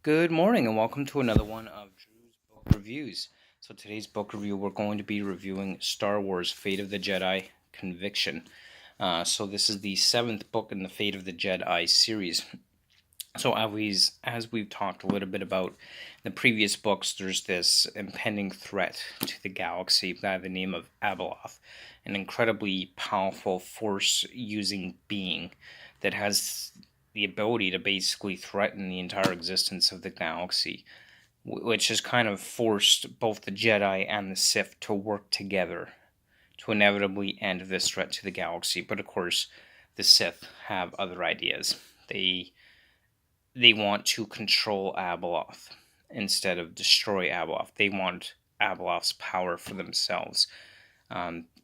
Good morning and welcome to another one of Drew's book reviews. So today's book review, we're going to be reviewing Star Wars: Fate of the Jedi Conviction. So this is the seventh book in the Fate of the Jedi series. So as we've talked a little bit about the previous books, there's this impending threat to the galaxy by the name of Abeloth, an incredibly powerful force-using being that has the ability to basically threaten the entire existence of the galaxy, which has kind of forced both the Jedi and the Sith to work together to inevitably end this threat to the galaxy. But of course, the Sith have other ideas. They want to control Abeloth instead of destroy Abeloth. They want Abeloth's power for themselves.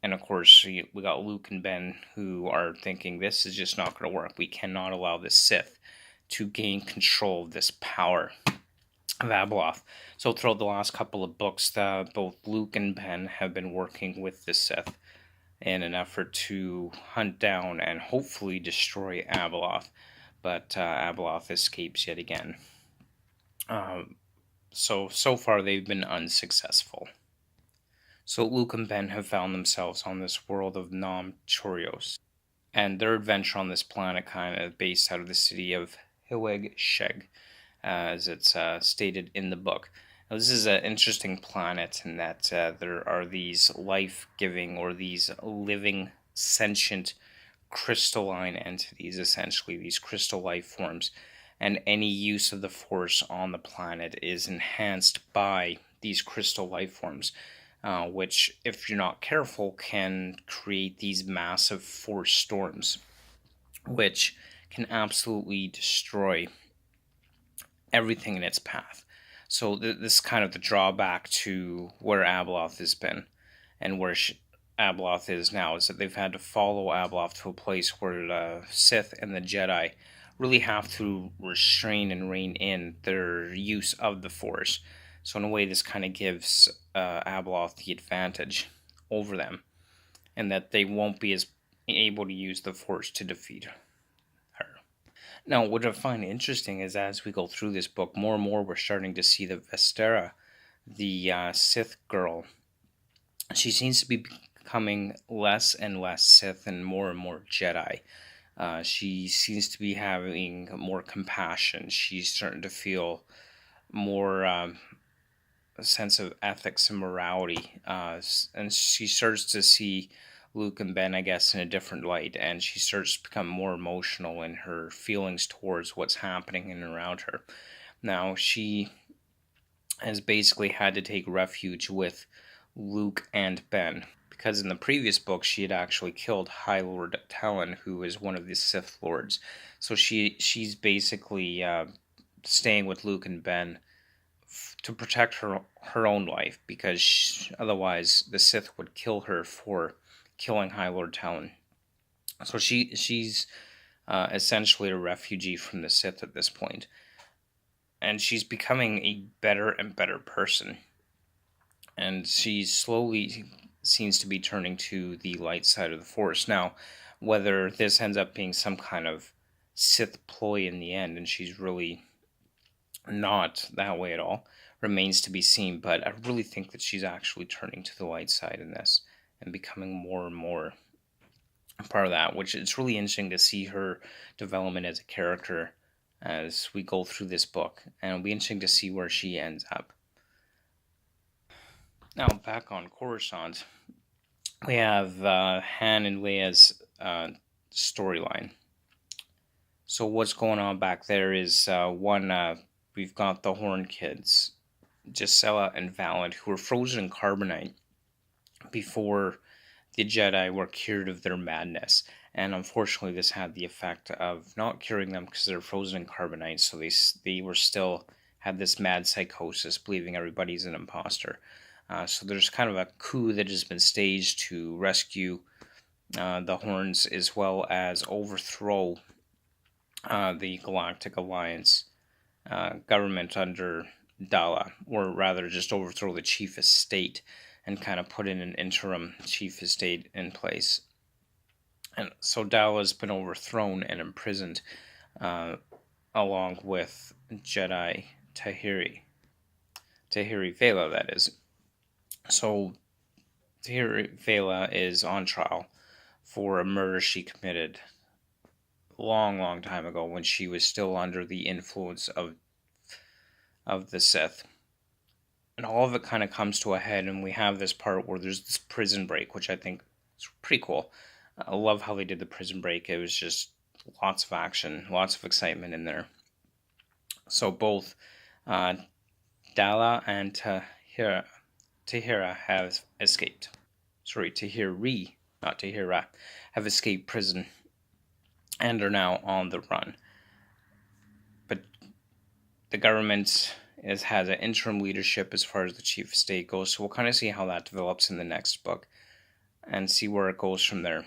And of course, we got Luke and Ben who are thinking this is just not going to work. We cannot allow the Sith to gain control of this power of Abeloth. So throughout the last couple of books, both Luke and Ben have been working with the Sith in an effort to hunt down and hopefully destroy Abeloth. But Abeloth escapes yet again. So far they've been unsuccessful. So Luke and Ben have found themselves on this world of Nam Chorios, and their adventure on this planet kind of based out of the city of Hiweg Sheg, as it's stated in the book. Now, this is an interesting planet in that there are these life-giving or these living, sentient, crystalline entities, essentially, these crystal life forms, and any use of the Force on the planet is enhanced by these crystal life forms. Which, if you're not careful, can create these massive force storms, which can absolutely destroy everything in its path. So this is kind of the drawback to where Abeloth has been, and where Abeloth is now, is that they've had to follow Abeloth to a place where the Sith and the Jedi really have to restrain and rein in their use of the Force. So in a way, this kind of gives Abeloth the advantage over them, and that they won't be as able to use the Force to defeat her. Now, what I find interesting is as we go through this book, more and more we're starting to see that Vestera, the Sith girl, she seems to be becoming less and less Sith and more Jedi. She seems to be having more compassion. She's starting to feel more a sense of ethics and morality, and she starts to see Luke and Ben, I guess, in a different light, and she starts to become more emotional in her feelings towards what's happening in and around her. Now, she has basically had to take refuge with Luke and Ben, because in the previous book she had actually killed High Lord Talon, who is one of the Sith Lords. So she's basically staying with Luke and Ben to protect her own life, because otherwise the Sith would kill her for killing High Lord Talon. So she's essentially a refugee from the Sith at this point, and she's becoming a better and better person, and she slowly seems to be turning to the light side of the Force. Now, whether this ends up being some kind of Sith ploy in the end, and she's really not that way at all, remains to be seen, but I really think that she's actually turning to the light side in this and becoming more and more part of that, which it's really interesting to see her development as a character as we go through this book, and it'll be interesting to see where she ends up. Now, back on Coruscant, we have Han and Leia's storyline. So what's going on back there is we've got the Horn kids, Gisela and Valent, who were frozen in carbonite before the Jedi were cured of their madness. And unfortunately, this had the effect of not curing them because they're frozen in carbonite, so they were still had this mad psychosis, believing everybody's an imposter. So there's kind of a coup that has been staged to rescue the Horns, as well as overthrow the Galactic Alliance government under Dala, or rather just overthrow the chief of state and kind of put in an interim chief of state in place. And so Dala's been overthrown and imprisoned along with Jedi Tahiri Vela, that is. So Tahiri Vela is on trial for a murder she committed a long, long time ago when she was still under the influence of the Sith. And all of it kind of comes to a head, and we have this part where there's this prison break, which I think is pretty cool. I love how they did the prison break. It was just lots of action, lots of excitement in there. So both uh, Dala and Tahira have escaped. Sorry, Tahiri, not Tahira, have escaped prison and are now on the run. But the government has an interim leadership as far as the chief of state goes, so we'll kind of see how that develops in the next book and see where it goes from there.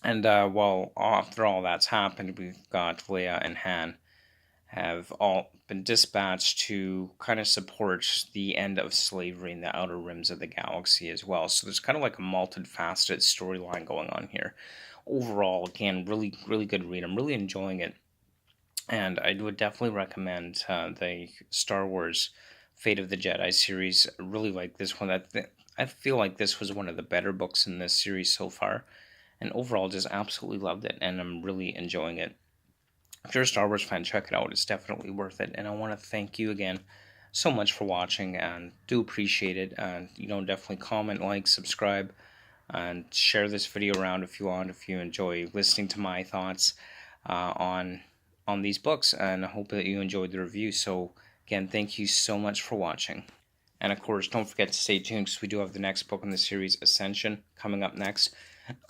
And while after all that's happened, we've got Leia and Han have all been dispatched to kind of support the end of slavery in the outer rims of the galaxy as well. So there's kind of like a multifaceted storyline going on here. Overall, again, really, really good read. I'm really enjoying it. And I would definitely recommend the Star Wars Fate of the Jedi series. I really like this one. I feel like this was one of the better books in this series so far. And overall, just absolutely loved it. And I'm really enjoying it. If you're a Star Wars fan, check it out. It's definitely worth it. And I want to thank you again so much for watching, and do appreciate it. And definitely comment, like, subscribe, and share this video around if you want. If you enjoy listening to my thoughts on these books, and I hope that you enjoyed the review. So again, thank you so much for watching. And of course, don't forget to stay tuned because we do have the next book in the series, Ascension, coming up next.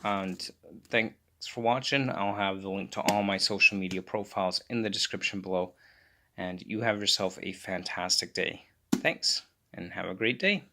And thanks for watching. I'll have the link to all my social media profiles in the description below. And you have yourself a fantastic day. Thanks, and have a great day.